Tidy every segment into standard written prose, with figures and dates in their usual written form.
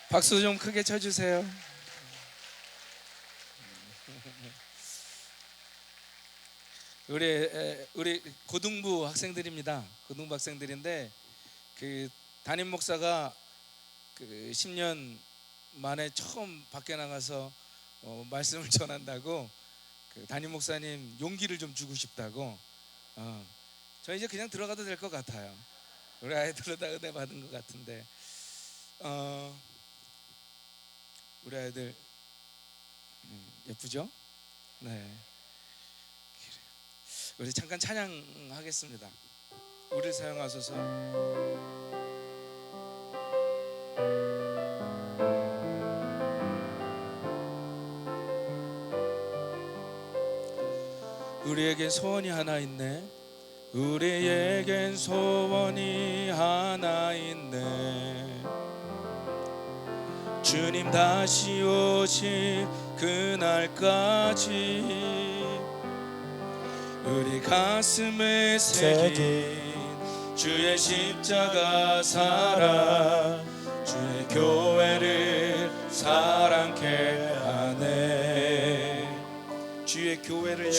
박수 좀 크게 쳐주세요. 우리 고등부 학생들입니다. 고등부 학생들인데 그 담임 목사가 그 10년 만에 처음 밖에 나가서 말씀을 전한다고 그 담임 목사님 용기를 좀 주고 싶다고. 저 이제 그냥 들어가도 될 것 같아요. 우리 아이들로 다 은혜 받은 것 같은데 우리 아이들 예쁘죠? 네. 우리 잠깐 찬양하겠습니다. 우리를 사용하소서. 우리에겐 소원이 하나 있네. 우리에겐 소원이 하나 있네. 주님 다시 오실 그날까지 우리 가슴에 새긴 주의 십자가 사랑, 주의 교회를 사랑케 하네. 주의 교회를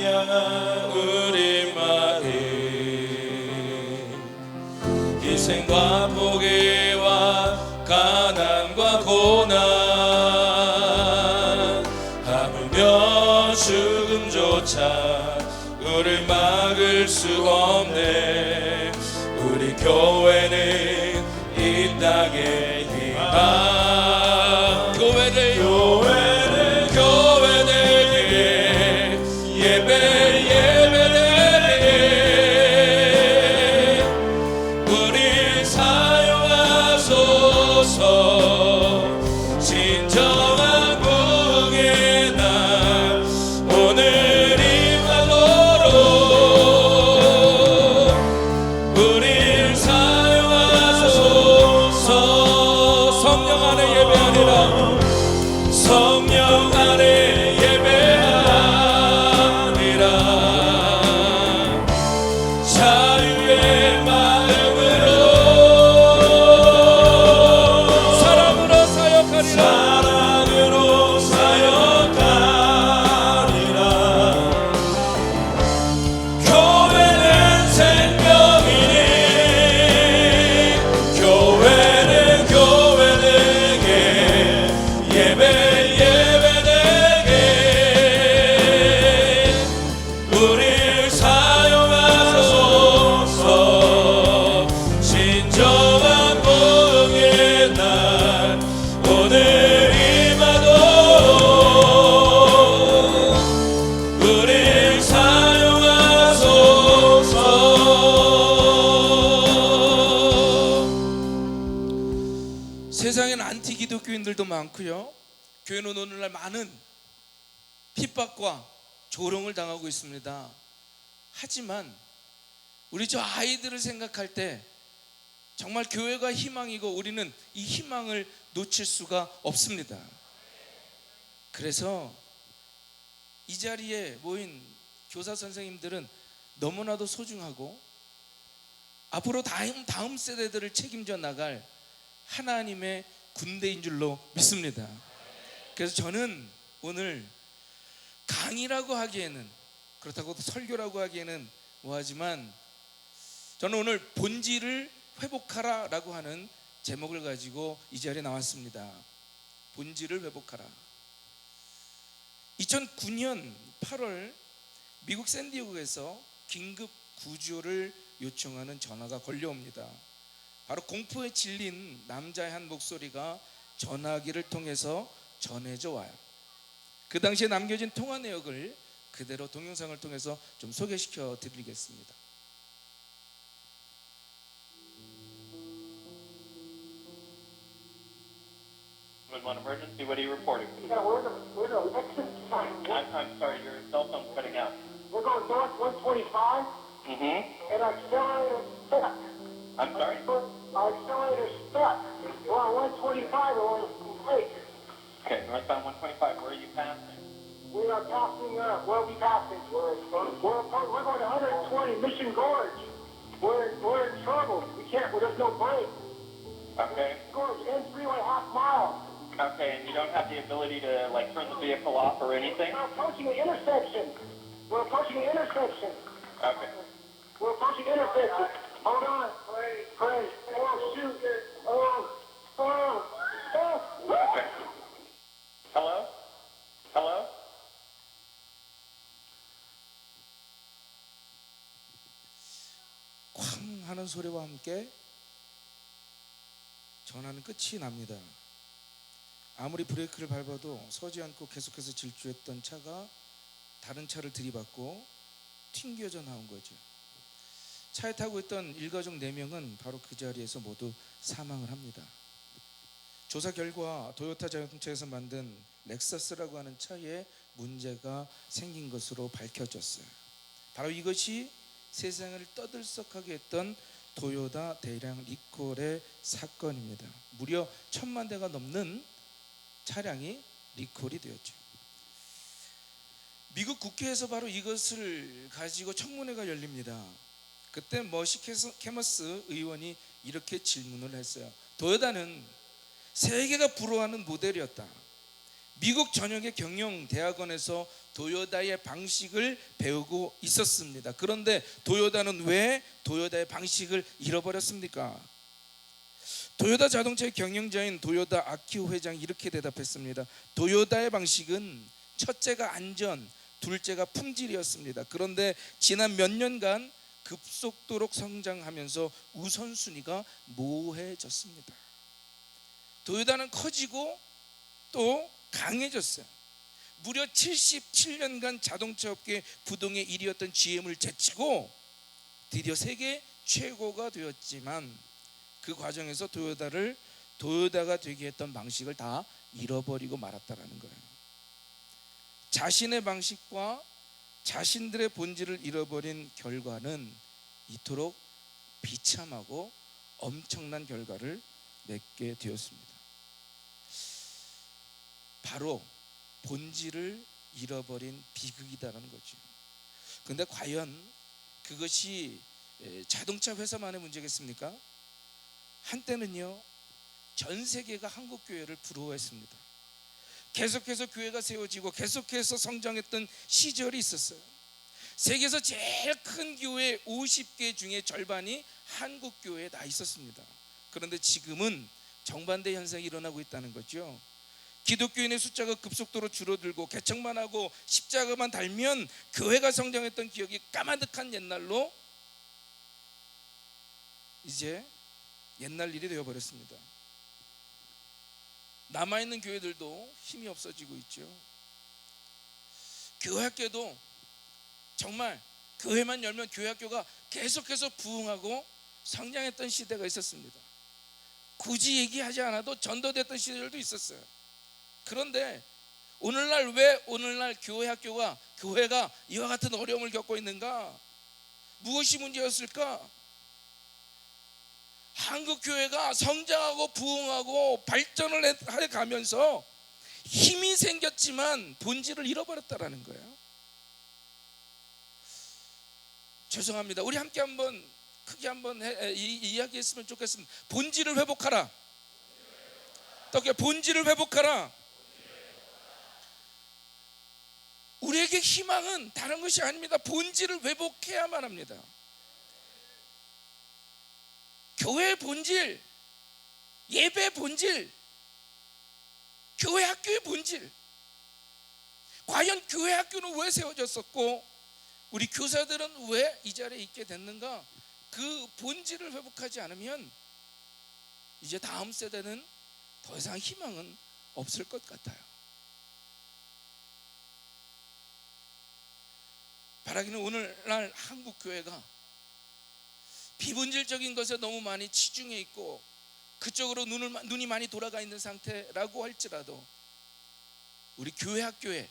향한 우리 마음, 희생과 포기와 가난과 고난, 하물며 죽음조차 우릴 막을 수 없네. 우리 교회는 이 땅의 희망. 교회되게 예배되게 우릴 사용하소서. 진정한 구원의 날 오늘 임하도록 우릴 사용하소서. 성령 안에 예배하리라. 성령 안에 예배하리라. 자유의 마음으로 사랑으로 사역하리라. 교회는 생명이니 교회되게 예배되게 우릴 사용하소서. 진정한 복의 날 오늘 임하도록 우릴 사용하소서. 세상엔 안티 기독교인들도 많고요. 교회는 오늘날 많은 핍박과 조롱을 당하고 있습니다. 하지만 우리 저 아이들을 생각할 때 정말 교회가 희망이고 우리는 이 희망을 놓칠 수가 없습니다. 그래서 이 자리에 모인 교사 선생님들은 너무나도 소중하고 앞으로 다음 세대들을 책임져 나갈 하나님의 군대인 줄로 믿습니다. 그래서 저는 오늘 강의라고 하기에는, 그렇다고 설교라고 하기에는 뭐하지만, 저는 오늘 본질을 회복하라 라고 하는 제목을 가지고 이 자리에 나왔습니다. 본질을 회복하라. 2009년 8월 미국 샌디에고에서 긴급 구조를 요청하는 전화가 걸려옵니다. 바로 공포에 질린 남자의 한 목소리가 전화기를 통해서 전해져 와요. 그 당시에 남겨진 통화 내역을 그대로 동영상을 통해서 좀 소개시켜 드리겠습니다. One emergency, what are you reporting? Yeah, we're in a Lexus sign. I'm sorry, your cell phone's cutting out. We're going north 125, Mm-hmm. and our accelerator stuck. I'm sorry? Our accelerator stuck. We're on 125 and we're complete. Okay, northbound 125, where are you passing? We are passing, where are we passing? We're going to 120 Mission Gorge. We're in trouble. We can't, there's no break. Okay. Goes in freeway half mile. Okay, and you don't have the ability to like turn the vehicle off or anything? We're approaching the intersection. We're approaching the intersection. Okay. We're approaching the intersection. Hold on. Pray. Oh, shoot. Okay. Hello? Hello? 쾅 하는 소리와 함께 전화는 끝이 납니다. 아무리 브레이크를 밟아도 서지 않고 계속해서 질주했던 차가 다른 차를 들이받고 튕겨져 나온 거죠. 차에 타고 있던 일가족 4명은 바로 그 자리에서 모두 사망을 합니다. 조사 결과 도요타 자동차에서 만든 렉서스라고 하는 차에 문제가 생긴 것으로 밝혀졌어요. 바로 이것이 세상을 떠들썩하게 했던 도요타 대량 리콜의 사건입니다. 무려 1000만 대가 넘는 차량이 리콜이 되었죠. 미국 국회에서 바로 이것을 가지고 청문회가 열립니다. 그때 머시 캐머스 의원이 이렇게 질문을 했어요. 도요타는 세계가 부러워하는 모델이었다. 미국 전역의 경영 대학원에서 도요타의 방식을 배우고 있었습니다. 그런데 도요타는 왜 도요타의 방식을 잃어버렸습니까? 도요타 자동차의 경영자인 도요타 아키오 회장이 이렇게 대답했습니다. 도요타의 방식은 첫째가 안전, 둘째가 품질이었습니다. 그런데 지난 몇 년간 급속도로 성장하면서 우선순위가 모호해졌습니다. 도요타는 커지고 또 강해졌어요. 무려 77년간 자동차 업계 부동의 1위였던 GM을 제치고 드디어 세계 최고가 되었지만 그 과정에서 도요타가 되게 했던 방식을 다 잃어버리고 말았다라는 거예요. 자신의 방식과 자신들의 본질을 잃어버린 결과는 이토록 비참하고 엄청난 결과를 맺게 되었습니다. 바로 본질을 잃어버린 비극이다라는 거죠. 그런데 과연 그것이 자동차 회사만의 문제겠습니까? 한때는요, 전 세계가 한국 교회를 부러워했습니다. 계속해서 교회가 세워지고 계속해서 성장했던 시절이 있었어요. 세계에서 제일 큰 교회 50개 중에 절반이 한국 교회에 다 있었습니다. 그런데 지금은 정반대 현상이 일어나고 있다는 거죠. 기독교인의 숫자가 급속도로 줄어들고 개척만 하고 십자가만 달면 교회가 성장했던 기억이 까마득한 옛날로 이제 옛날 일이 되어버렸습니다. 남아있는 교회들도 힘이 없어지고 있죠. 교회학교도 정말 교회만 열면 교회학교가 계속해서 부흥하고 성장했던 시대가 있었습니다. 굳이 얘기하지 않아도 전도됐던 시절도 있었어요. 그런데 오늘날 교회가 이와 같은 어려움을 겪고 있는가? 무엇이 문제였을까? 한국 교회가 성장하고 부흥하고 발전을 해 가면서 힘이 생겼지만 본질을 잃어버렸다라는 거예요. 죄송합니다. 우리 함께 한번 크게 한번 이야기했으면 좋겠습니다. 본질을 회복하라. 어떻게 본질을 회복하라. 우리에게 희망은 다른 것이 아닙니다. 본질을 회복해야만 합니다. 교회의 본질, 예배의 본질, 교회 학교의 본질. 과연 교회 학교는 왜 세워졌었고 우리 교사들은 왜 이 자리에 있게 됐는가? 그 본질을 회복하지 않으면 이제 다음 세대는 더 이상 희망은 없을 것 같아요. 바라기는 오늘날 한국 교회가 비본질적인 것에 너무 많이 치중해 있고 그쪽으로 눈이 많이 돌아가 있는 상태라고 할지라도 우리 교회 학교에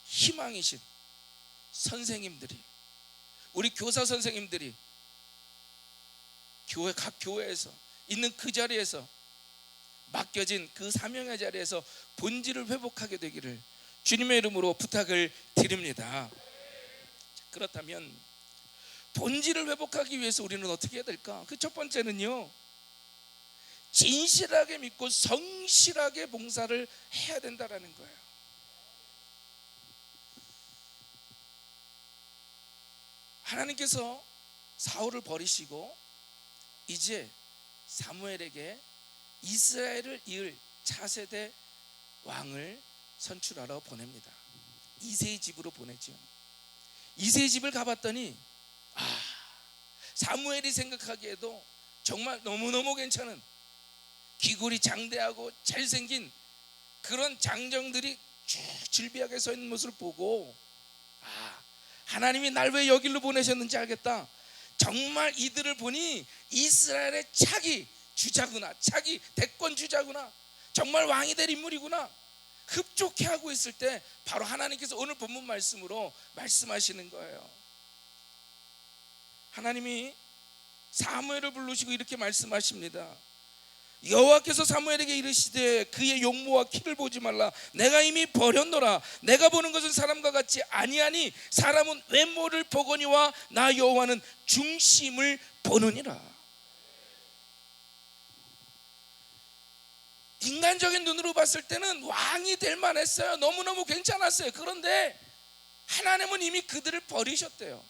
희망이신 선생님들이, 우리 교사 선생님들이 각 교회에서 있는 그 자리에서 맡겨진 그 사명의 자리에서 본질을 회복하게 되기를 주님의 이름으로 부탁을 드립니다. 그렇다면 본질을 회복하기 위해서 우리는 어떻게 해야 될까? 그 첫 번째는요, 진실하게 믿고 성실하게 봉사를 해야 된다라는 거예요. 하나님께서 사울을 버리시고 이제 사무엘에게 이스라엘을 이을 차세대 왕을 선출하러 보냅니다. 이새의 집으로 보내죠. 이새의 집을 가봤더니 사무엘이 생각하기에도 정말 너무너무 괜찮은 귀골이 장대하고 잘생긴 그런 장정들이 쭉 질비하게 서 있는 모습을 보고 하나님이 날 왜 여기로 보내셨는지 알겠다. 정말 이들을 보니 이스라엘의 차기 주자구나, 차기 대권 주자구나, 정말 왕이 될 인물이구나 흡족해 하고 있을 때 바로 하나님께서 오늘 본문 말씀으로 말씀하시는 거예요. 하나님이 사무엘을 부르시고 이렇게 말씀하십니다. 여호와께서 사무엘에게 이르시되 그의 용모와 키를 보지 말라. 내가 이미 버렸노라. 내가 보는 것은 사람과 같지 아니하니 사람은 외모를 보거니와 나 여호와는 중심을 보느니라. 인간적인 눈으로 봤을 때는 왕이 될 만했어요. 너무너무 괜찮았어요. 그런데 하나님은 이미 그들을 버리셨대요.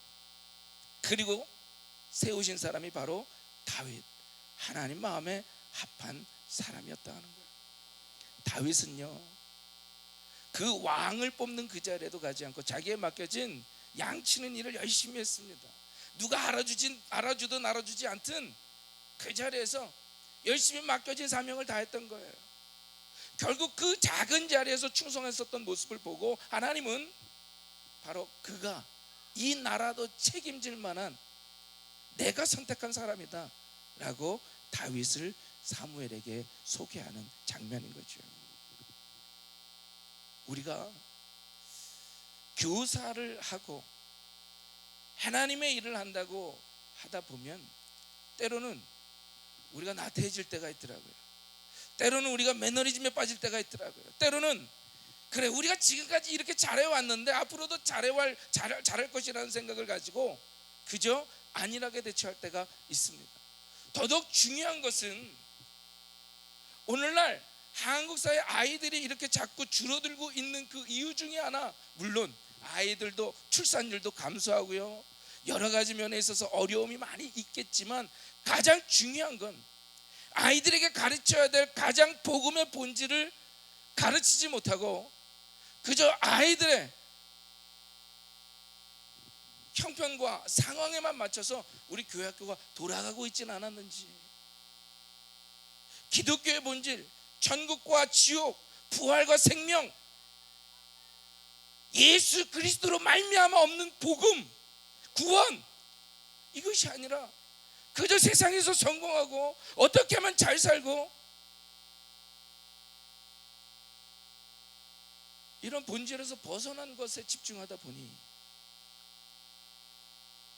그리고 세우신 사람이 바로 다윗, 하나님 마음에 합한 사람이었다는 거예요. 다윗은요, 그 왕을 뽑는 그 자리에도 가지 않고 자기에 맡겨진 양치는 일을 열심히 했습니다. 누가 알아주든 알아주지 않든 그 자리에서 열심히 맡겨진 사명을 다했던 거예요. 결국 그 작은 자리에서 충성했었던 모습을 보고 하나님은 바로 그가 이 나라도 책임질 만한 내가 선택한 사람이다 라고 다윗을 사무엘에게 소개하는 장면인 거죠. 우리가 교사를 하고 하나님의 일을 한다고 하다 보면 때로는 우리가 나태해질 때가 있더라고요. 때로는 우리가 매너리즘에 빠질 때가 있더라고요. 때로는 그래 우리가 지금까지 이렇게 잘해왔는데 앞으로도 잘할 것이라는 생각을 가지고 그저 안일하게 대처할 때가 있습니다. 더더욱 중요한 것은 오늘날 한국 사회 아이들이 이렇게 자꾸 줄어들고 있는 그 이유 중에 하나, 물론 아이들도 출산율도 감소하고요, 여러 가지 면에 있어서 어려움이 많이 있겠지만 가장 중요한 건 아이들에게 가르쳐야 될 가장 복음의 본질을 가르치지 못하고 그저 아이들의 형편과 상황에만 맞춰서 우리 교회 학교가 돌아가고 있지는 않았는지, 기독교의 본질, 천국과 지옥, 부활과 생명, 예수 그리스도로 말미암아 없는 복음, 구원, 이것이 아니라 그저 세상에서 성공하고 어떻게 하면 잘 살고 이런 본질에서 벗어난 것에 집중하다 보니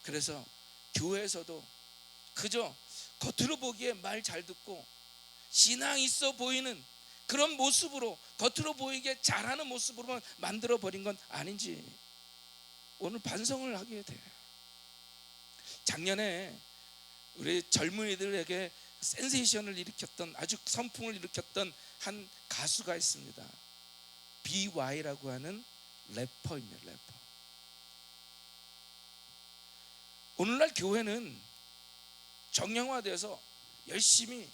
그래서 교회에서도 그저 겉으로 보기에 말 잘 듣고 신앙 있어 보이는 그런 모습으로, 겉으로 보이게 잘하는 모습으로만 만들어 버린 건 아닌지 오늘 반성을 하게 돼요. 작년에 우리 젊은이들에게 센세이션을 일으켰던, 아주 선풍을 일으켰던 한 가수가 있습니다. BY라고 하는 래퍼입니다. 래퍼. 오늘날 교회는 정형화돼서 열심히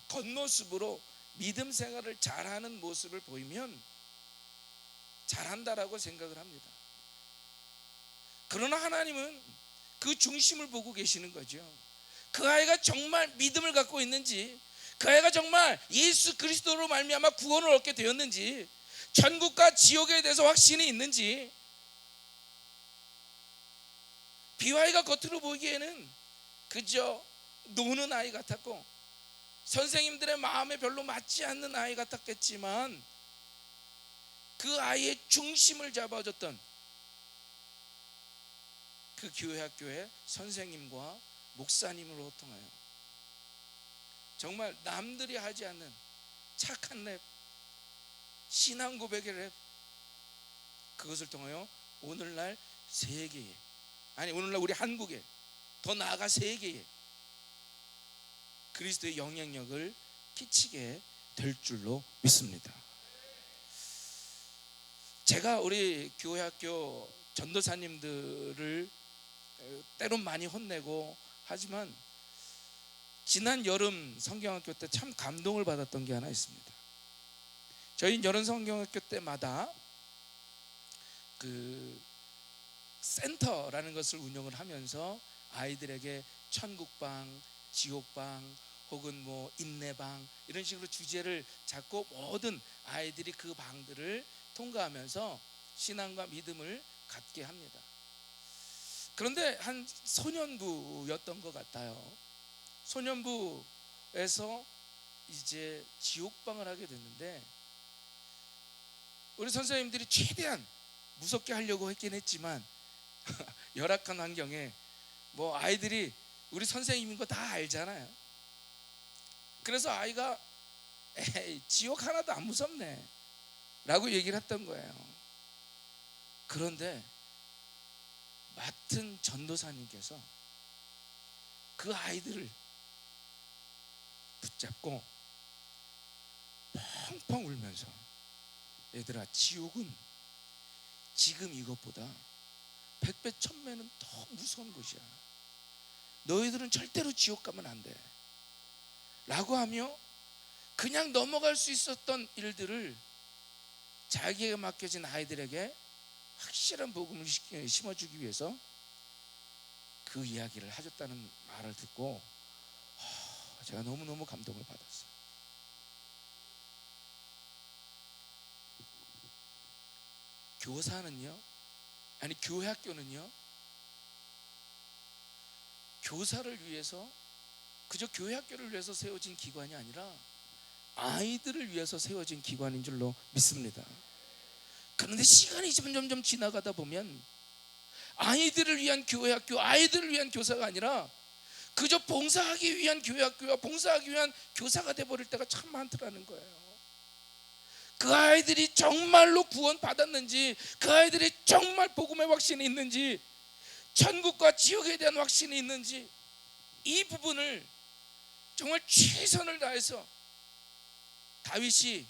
겉모습으로 믿음 생활을 잘하는 모습을 보이면 잘한다라고 생각을 합니다. 그러나 하나님은 그 중심을 보고 계시는 거죠. 그 아이가 정말 믿음을 갖고 있는지, 그 아이가 정말 예수 그리스도로 말미암아 구원을 얻게 되었는지, 천국과 지옥에 대해서 확신이 있는지. BY가 겉으로 보기에는 그저 노는 아이 같았고 선생님들의 마음에 별로 맞지 않는 아이 같았겠지만 그 아이의 중심을 잡아줬던 그 교회 학교의 선생님과 목사님으로 통하여 정말 남들이 하지 않는 착한 랩, 신앙 고백의 랩, 그것을 통하여 오늘날 세계에, 아니 오늘날 우리 한국에, 더 나아가 세계에 그리스도의 영향력을 끼치게 될 줄로 믿습니다. 제가 우리 교회 학교 전도사님들을 때론 많이 혼내고 하지만 지난 여름 성경학교 때 참 감동을 받았던 게 하나 있습니다. 저희 여름 성경학교 때마다 그 센터라는 것을 운영을 하면서 아이들에게 천국방, 지옥방 혹은 뭐 인내방 이런 식으로 주제를 잡고 모든 아이들이 그 방들을 통과하면서 신앙과 믿음을 갖게 합니다. 그런데 한 소년부였던 것 같아요. 소년부에서 이제 지옥방을 하게 됐는데 우리 선생님들이 최대한 무섭게 하려고 했긴 했지만 열악한 환경에 뭐 아이들이 우리 선생님인 거 다 알잖아요. 그래서 아이가 에이, 지옥 하나도 안 무섭네 라고 얘기를 했던 거예요. 그런데 맡은 전도사님께서 그 아이들을 붙잡고 펑펑 울면서 얘들아, 지옥은 지금 이것보다 100배 1000배는 더 무서운 곳이야. 너희들은 절대로 지옥 가면 안 돼 라고 하며 그냥 넘어갈 수 있었던 일들을 자기에게 맡겨진 아이들에게 확실한 복음을 심어주기 위해서 그 이야기를 해줬다는 말을 듣고 제가 너무너무 감동을 받았어요. 교사는요, 아니 교회 학교는요, 교사를 위해서, 그저 교회 학교를 위해서 세워진 기관이 아니라 아이들을 위해서 세워진 기관인 줄로 믿습니다. 그런데 시간이 점점 지나가다 보면 아이들을 위한 교회 학교, 아이들을 위한 교사가 아니라 그저 봉사하기 위한 교회 학교와 봉사하기 위한 교사가 돼버릴 때가 참 많더라는 거예요. 그 아이들이 정말로 구원 받았는지, 그 아이들이 정말 복음의 확신이 있는지, 천국과 지옥에 대한 확신이 있는지, 이 부분을 정말 최선을 다해서 다윗이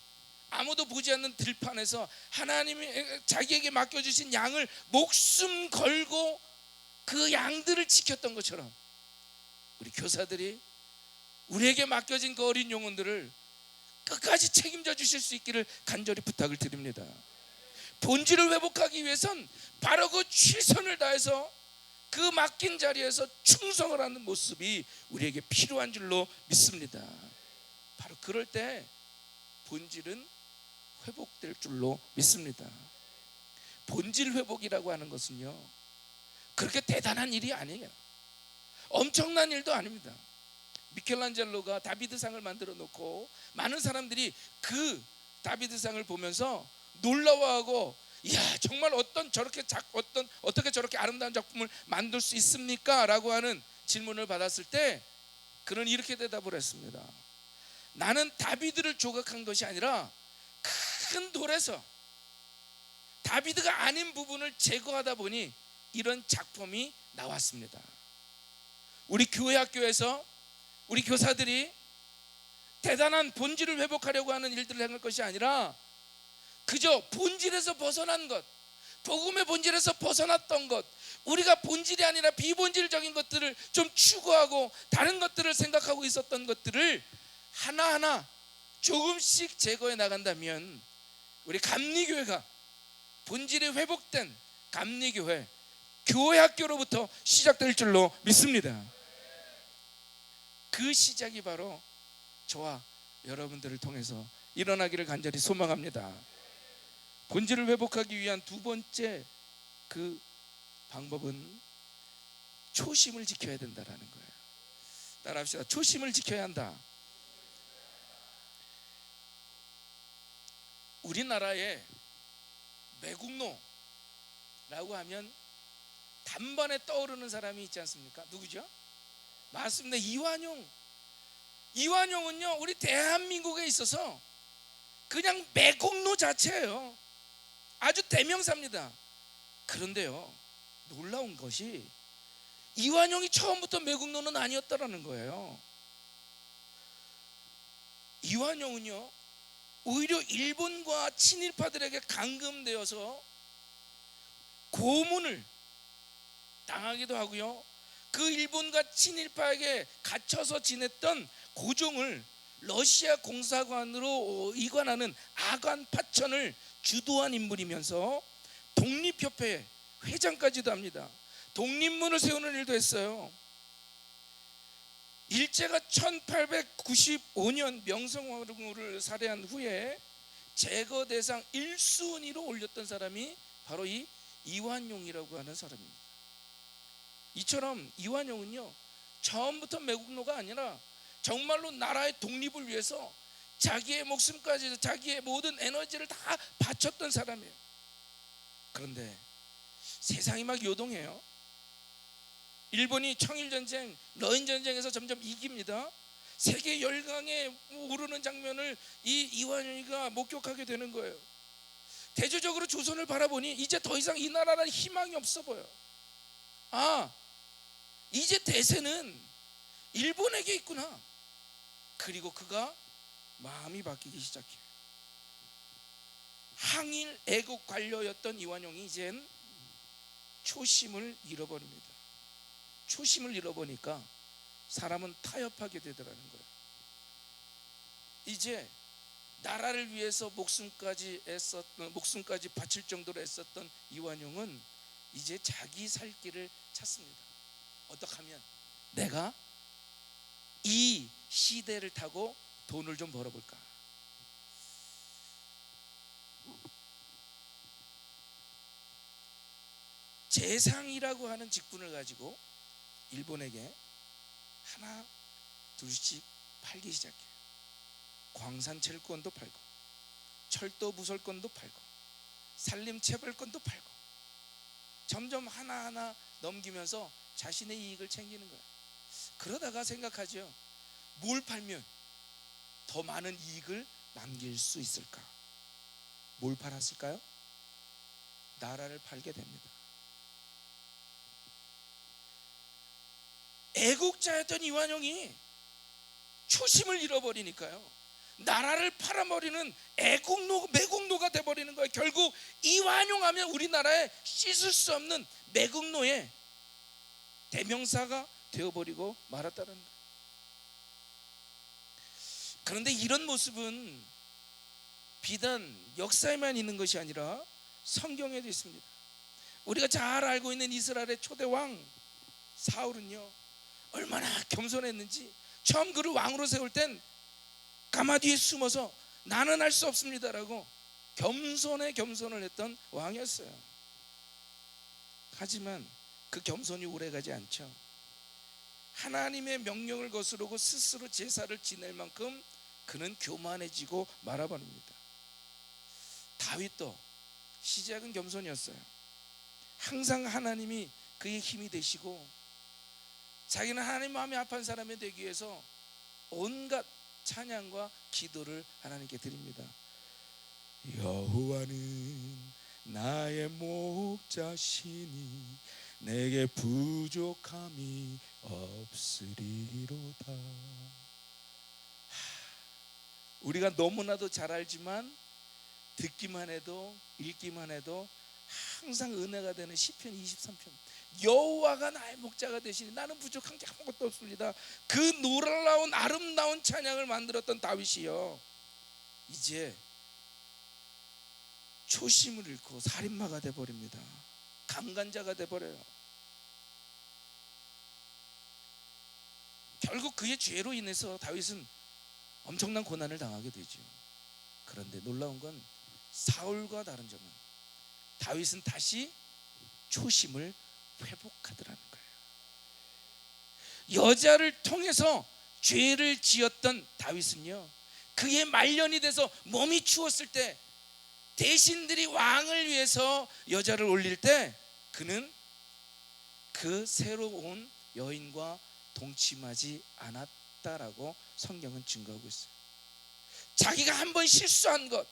아무도 보지 않는 들판에서 하나님이 자기에게 맡겨주신 양을 목숨 걸고 그 양들을 지켰던 것처럼 우리 교사들이 우리에게 맡겨진 그 어린 영혼들을 끝까지 책임져 주실 수 있기를 간절히 부탁을 드립니다. 본질을 회복하기 위해선 바로 그 최선을 다해서 그 맡긴 자리에서 충성을 하는 모습이 우리에게 필요한 줄로 믿습니다. 바로 그럴 때 본질은 회복될 줄로 믿습니다. 본질 회복이라고 하는 것은요, 그렇게 대단한 일이 아니에요. 엄청난 일도 아닙니다. 미켈란젤로가 다비드상을 만들어 놓고 많은 사람들이 그 다비드상을 보면서 놀라워하고, 이야, 정말 어떻게 저렇게 아름다운 작품을 만들 수 있습니까? 라고 하는 질문을 받았을 때 그는 이렇게 대답을 했습니다. 나는 다비드를 조각한 것이 아니라 큰 돌에서 다비드가 아닌 부분을 제거하다 보니 이런 작품이 나왔습니다. 우리 교회 학교에서 우리 교사들이 대단한 본질을 회복하려고 하는 일들을 행할 것이 아니라 그저 본질에서 벗어난 것, 복음의 본질에서 벗어났던 것, 우리가 본질이 아니라 비본질적인 것들을 좀 추구하고 다른 것들을 생각하고 있었던 것들을 하나하나 조금씩 제거해 나간다면 우리 감리교회가 본질이 회복된 감리교회, 교회 학교로부터 시작될 줄로 믿습니다. 그 시작이 바로 저와 여러분들을 통해서 일어나기를 간절히 소망합니다. 본질을 회복하기 위한 두 번째 그 방법은 초심을 지켜야 된다라는 거예요. 따라합시다. 초심을 지켜야 한다. 우리나라에 매국노라고 하면 단번에 떠오르는 사람이 있지 않습니까? 누구죠? 맞습니다. 이완용은요, 우리 대한민국에 있어서 그냥 매국노 자체예요. 아주 대명사입니다. 그런데요, 놀라운 것이 이완용이 처음부터 매국노는 아니었다라는 거예요. 이완용은요 오히려 일본과 친일파들에게 감금되어서 고문을 당하기도 하고요, 그 일본과 친일파에게 갇혀서 지냈던 고종을 러시아 공사관으로 이관하는 아관 파천을 주도한 인물이면서 독립협회 회장까지도 합니다. 독립문을 세우는 일도 했어요. 일제가 1895년 명성황후를 살해한 후에 제거 대상 1순위로 올렸던 사람이 바로 이 이완용이라고 하는 사람입니다. 이처럼 이완용은요 처음부터 매국노가 아니라 정말로 나라의 독립을 위해서 자기의 목숨까지, 자기의 모든 에너지를 다 바쳤던 사람이에요. 그런데 세상이 막 요동해요. 일본이 청일전쟁, 러인전쟁에서 점점 이깁니다. 세계 열강에 오르는 장면을 이 이완용이가 목격하게 되는 거예요. 대조적으로 조선을 바라보니 이제 더 이상 이 나라는 희망이 없어 보여. 아, 이제 대세는 일본에게 있구나. 그리고 그가 마음이 바뀌기 시작해요. 항일 애국 관료였던 이완용이 이젠 초심을 잃어버립니다. 초심을 잃어버리니까 사람은 타협하게 되더라는 거예요. 이제 나라를 위해서 목숨까지 바칠 정도로 애썼던 이완용은 이제 자기 살 길을 찾습니다. 어떻게 하면 내가 이 시대를 타고 돈을 좀 벌어볼까. 재상이라고 하는 직분을 가지고 일본에게 하나 둘씩 팔기 시작해요. 광산채권도 팔고 철도 부설권도 팔고 산림체벌권도 팔고 점점 하나하나 넘기면서 자신의 이익을 챙기는 거예요. 그러다가 생각하죠. 뭘 팔면 더 많은 이익을 남길 수 있을까? 뭘 팔았을까요? 나라를 팔게 됩니다. 애국자였던 이완용이 초심을 잃어버리니까요 나라를 팔아버리는 매국노가 돼버리는 거예요. 결국 이완용 하면 우리나라에 씻을 수 없는 매국노의 대명사가 되어버리고 말았다는 거예요. 그런데 이런 모습은 비단 역사에만 있는 것이 아니라 성경에도 있습니다. 우리가 잘 알고 있는 이스라엘의 초대왕 사울은요 얼마나 겸손했는지 처음 그를 왕으로 세울 땐 가마 뒤에 숨어서 나는 할 수 없습니다라고 겸손을 했던 왕이었어요. 하지만 그 겸손이 오래가지 않죠. 하나님의 명령을 거스르고 스스로 제사를 지낼 만큼 그는 교만해지고 말아버립니다. 다윗도 시작은 겸손이었어요. 항상 하나님이 그의 힘이 되시고 자기는 하나님 마음이 아픈 사람이 되기 위해서 온갖 찬양과 기도를 하나님께 드립니다. 여호와는 나의 목자시니 내게 부족함이 없으리로다. 우리가 너무나도 잘 알지만 듣기만 해도 읽기만 해도 항상 은혜가 되는 시편 23편. 여호와가 나의 목자가 되시니 나는 부족한 게 아무것도 없습니다. 그 놀라운 아름다운 찬양을 만들었던 다윗이요 이제 초심을 잃고 살인마가 돼버립니다. 강간자가 돼버려요. 결국 그의 죄로 인해서 다윗은 엄청난 고난을 당하게 되죠. 그런데 놀라운 건 사울과 다른 점은 다윗은 다시 초심을 회복하더라는 거예요. 여자를 통해서 죄를 지었던 다윗은요 그의 말년이 돼서 몸이 추웠을 때 대신들이 왕을 위해서 여자를 올릴 때 그는 그 새로 온 여인과 동침하지 않았다라고 성경은 증거하고 있어요. 자기가 한번 실수한 것,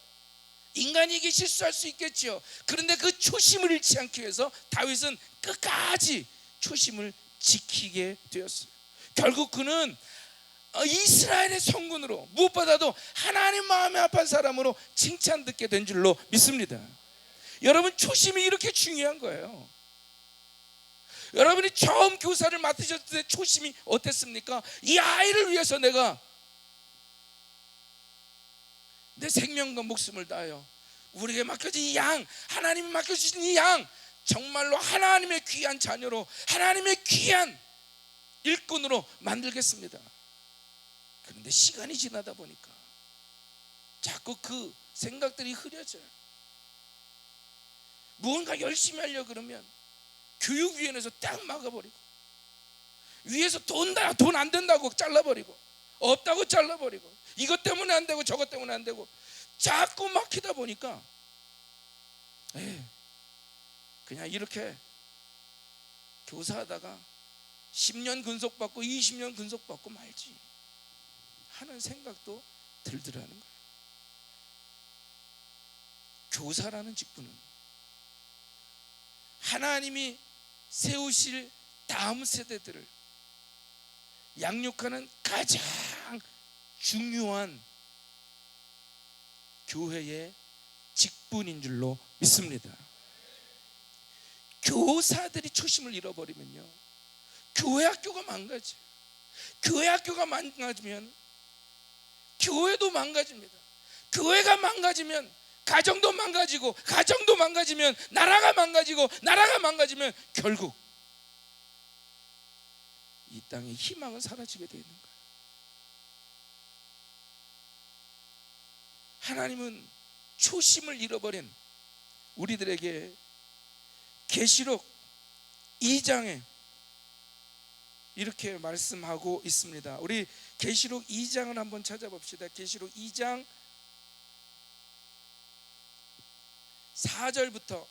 인간에게 실수할 수 있겠죠. 그런데 그 초심을 잃지 않기 위해서 다윗은 끝까지 초심을 지키게 되었어요. 결국 그는 이스라엘의 성군으로, 무엇보다도 하나님 마음에 합한 사람으로 칭찬 듣게 된 줄로 믿습니다. 여러분, 초심이 이렇게 중요한 거예요. 여러분이 처음 교사를 맡으셨을 때 초심이 어땠습니까? 이 아이를 위해서 내가 내 생명과 목숨을 다하여 우리에게 맡겨진 이 양, 하나님이 맡겨주신 이 양, 정말로 하나님의 귀한 자녀로, 하나님의 귀한 일꾼으로 만들겠습니다. 그런데 시간이 지나다 보니까 자꾸 그 생각들이 흐려져요. 무언가 열심히 하려고 그러면 교육위원회에서 딱 막아버리고, 위에서 돈 안 된다고 잘라버리고, 없다고 잘라버리고, 이것 때문에 안 되고 저것 때문에 안 되고 자꾸 막히다 보니까 그냥 이렇게 교사하다가 10년 근속받고 20년 근속받고 말지 하는 생각도 들더라는 거예요. 교사라는 직분은 하나님이 세우실 다음 세대들을 양육하는 가장 중요한 교회의 직분인 줄로 믿습니다. 교사들이 초심을 잃어버리면요, 교회 학교가 망가져요. 교회 학교가 망가지면 교회도 망가집니다. 교회가 망가지면 가정도 망가지고, 가정도 망가지면 나라가 망가지고, 나라가 망가지면 결국 이 땅의 희망은 사라지게 되는 거예요. 하나님은 초심을 잃어버린 우리들에게 계시록 2장에 이렇게 말씀하고 있습니다. 우리 계시록 2장을 한번 찾아봅시다. 계시록 2장 4절부터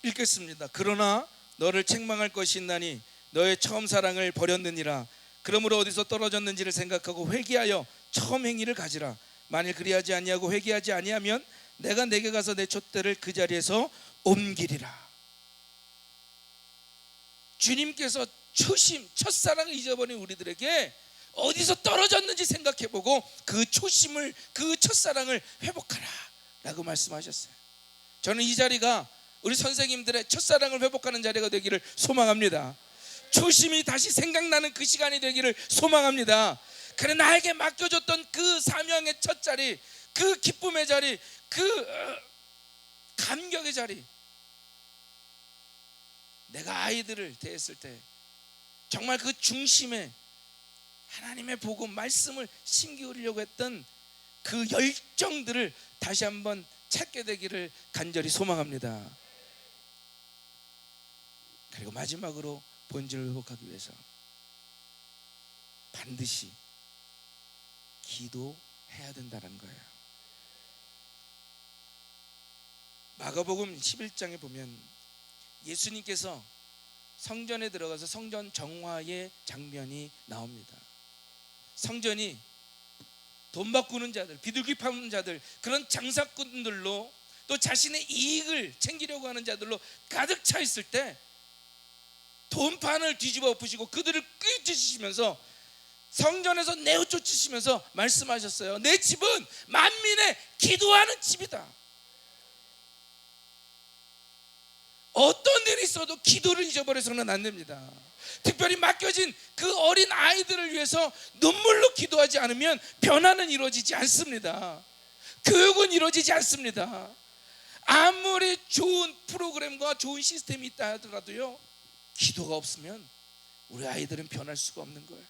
읽겠습니다. 그러나 너를 책망할 것이 있나니 너의 처음 사랑을 버렸느니라. 그러므로 어디서 떨어졌는지를 생각하고 회개하여 처음 행위를 가지라. 만일 그리하지 아니하고 회개하지 아니하면 내가 내게 가서 내 촛대를 그 자리에서 옮기리라. 주님께서 초심, 첫사랑을 잊어버린 우리들에게 어디서 떨어졌는지 생각해보고 그 초심을, 그 첫사랑을 회복하라 라고 말씀하셨어요. 저는 이 자리가 우리 선생님들의 첫사랑을 회복하는 자리가 되기를 소망합니다. 초심이 다시 생각나는 그 시간이 되기를 소망합니다. 그래, 나에게 맡겨줬던 그 사명의 첫 자리, 그 기쁨의 자리, 그 감격의 자리, 내가 아이들을 대했을 때 정말 그 중심에 하나님의 복음, 말씀을 심기우리려고 했던 그 열정들을 다시 한번 찾게 되기를 간절히 소망합니다. 그리고 마지막으로 본질을 회복하기 위해서 반드시 기도해야 된다는 거예요. 마가복음 11장에 보면 예수님께서 성전에 들어가서 성전 정화의 장면이 나옵니다. 성전이 돈 바꾸는 자들, 비둘기 파는 자들, 그런 장사꾼들로, 또 자신의 이익을 챙기려고 하는 자들로 가득 차 있을 때 돈판을 뒤집어 엎으시고 그들을 끄집으시면서 성전에서 내어쫓으시면서 말씀하셨어요. 내 집은 만민의 기도하는 집이다. 어떤 일이 있어도 기도를 잊어버려서는 안 됩니다. 특별히 맡겨진 그 어린 아이들을 위해서 눈물로 기도하지 않으면 변화는 이루어지지 않습니다. 교육은 이루어지지 않습니다. 아무리 좋은 프로그램과 좋은 시스템이 있다 하더라도요, 기도가 없으면 우리 아이들은 변할 수가 없는 거예요.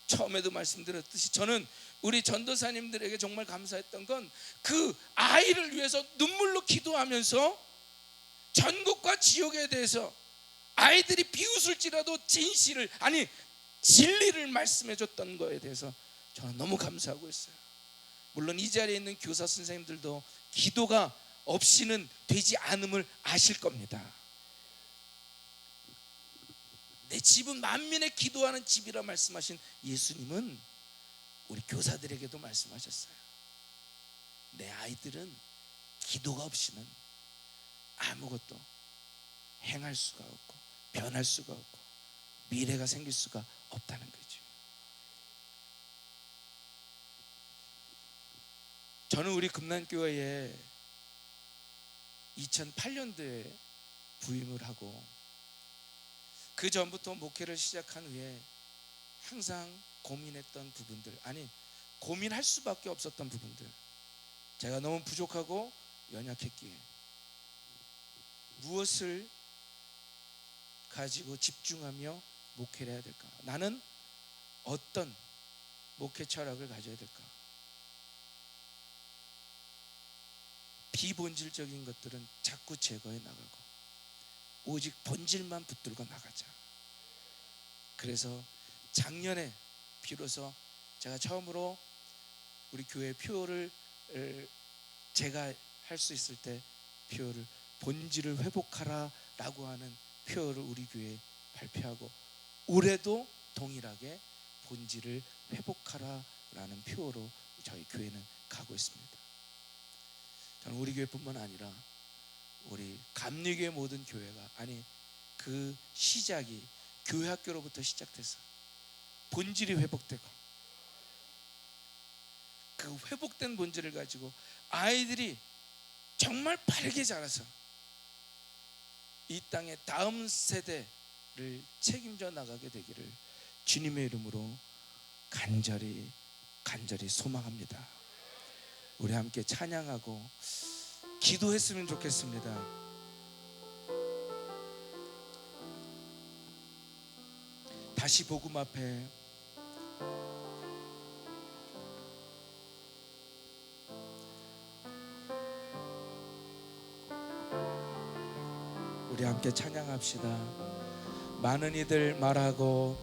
처음에도 말씀드렸듯이 저는 우리 전도사님들에게 정말 감사했던 건 그 아이를 위해서 눈물로 기도하면서 전국과 지옥에 대해서 아이들이 비웃을지라도 진실을, 아니 진리를 말씀해 줬던 거에 대해서 저는 너무 감사하고 있어요. 물론 이 자리에 있는 교사 선생님들도 기도가 없이는 되지 않음을 아실 겁니다. 내 집은 만민의 기도하는 집이라 말씀하신 예수님은 우리 교사들에게도 말씀하셨어요. 내 아이들은 기도가 없이는 아무것도 행할 수가 없고 변할 수가 없고 미래가 생길 수가 없다는 거죠. 저는 우리 금난교회에 2008년도에 부임을 하고 그 전부터 목회를 시작한 후에 항상 고민했던 부분들, 아니 고민할 수밖에 없었던 부분들, 제가 너무 부족하고 연약했기에 무엇을 가지고 집중하며 목회를 해야 될까? 나는 어떤 목회 철학을 가져야 될까? 비본질적인 것들은 자꾸 제거해 나가고 오직 본질만 붙들고 나가자. 그래서 작년에 비로소 제가 처음으로 우리 교회 표를 제가 할 수 있을 때 표를 본질을 회복하라 라고 하는 표를 우리 교회에 발표하고 올해도 동일하게 본질을 회복하라 라는 표로 저희 교회는 가고 있습니다. 저는 우리 교회뿐만 아니라 우리 감리교회 모든 교회가, 아니 그 시작이 교회 학교로부터 시작돼서 본질이 회복되고 그 회복된 본질을 가지고 아이들이 정말 바르게 자라서 이 땅의 다음 세대를 책임져 나가게 되기를 주님의 이름으로 간절히 소망합니다. 우리 함께 찬양하고 기도했으면 좋겠습니다. 다시 복음 앞에 우리 함께 찬양합시다. 많은 이들 말하고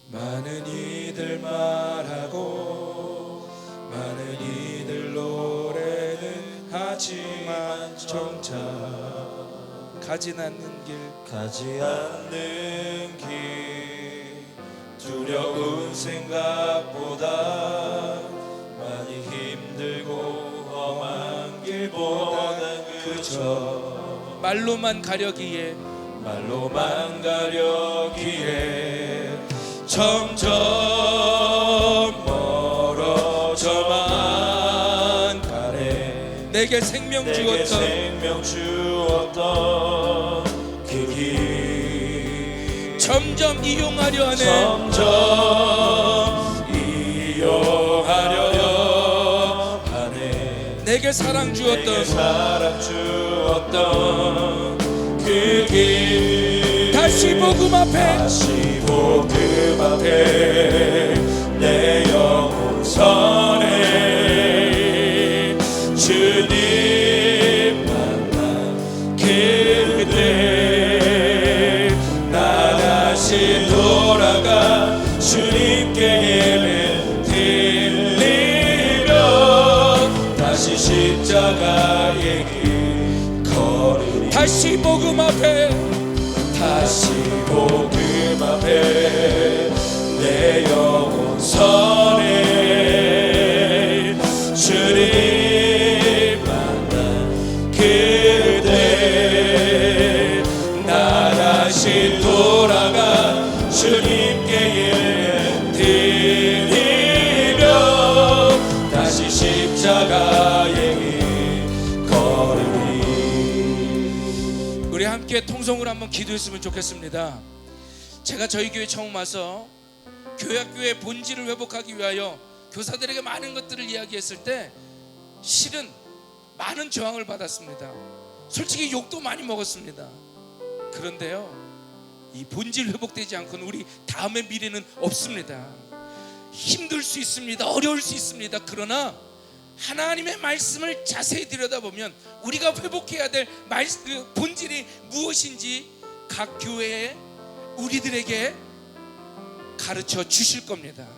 많은 이들 말하고 많은 이들 노래는 하지만 정작 가지 않는 길 두려운 생각보다 많이 힘들고 험한 길보다 그저 말로만 가려기에 점점 멀어져만 가네. 내게 생명 주었던 그 길 점점 이용하려 하네. 내게 사랑 주었던 그 길 다시 복음 앞에 내 영혼 선해 주님 만난 그때 나 다시 돌아가 주님께 예배 드리며 다시 십자가의 길 걸으리. 다시 복음 앞에 내 영혼 선해 주님 만난 그때 나 다시 돌아가 주님께 예배 드리며 다시 십자가의 길 걸으리. 우리 함께 통성으로 한번 기도했으면 좋겠습니다. 제가 저희 교회 처음 와서 교회학교의 본질을 회복하기 위하여 교사들에게 많은 것들을 이야기했을 때 실은 많은 저항을 받았습니다. 솔직히 욕도 많이 먹었습니다. 그런데요, 이 본질 회복되지 않고는 우리 다음의 미래는 없습니다. 힘들 수 있습니다. 어려울 수 있습니다. 그러나 하나님의 말씀을 자세히 들여다보면 우리가 회복해야 될 본질이 무엇인지 각 교회에 우리들에게 가르쳐 주실 겁니다.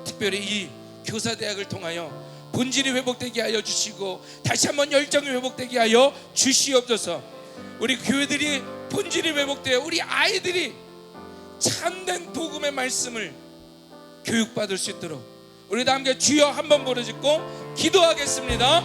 특별히 이 교사대학을 통하여 본질이 회복되게 하여 주시고 다시 한번 열정이 회복되게 하여 주시옵소서. 우리 교회들이 본질이 회복되어 우리 아이들이 참된 복음의 말씀을 교육받을 수 있도록 우리 다 함께 주여 한번 부르짖고 기도하겠습니다.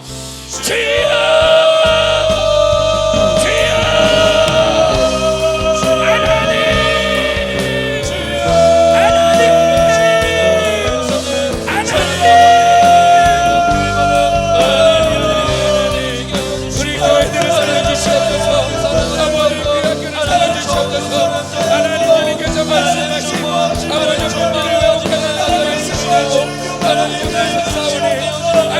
우리 교회들을 살려주시옵소서. 아버지 우리 학교를 살려주시옵소서. 하나님께서 말씀하시고 아버지 우리를 회복하는 말씀하시고 아버지 우리를 싸우니 하나님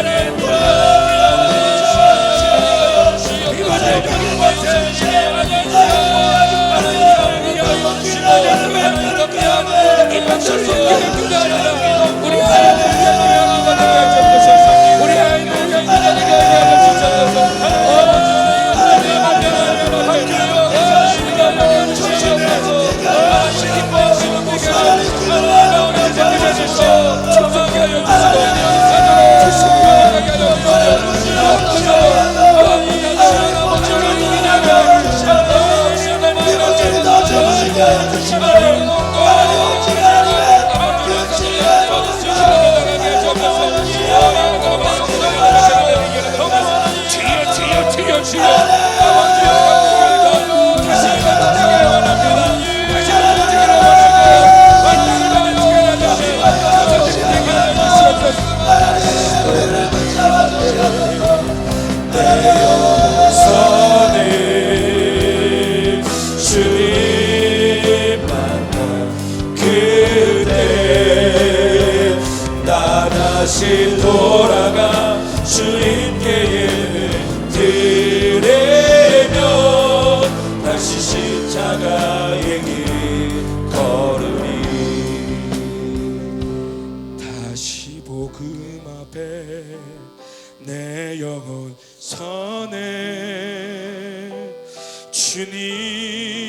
다시 돌아가 주님께 예배드리며 다시 십자가의 길 걸으리. 다시 복음 앞에 내 영혼 서네 주님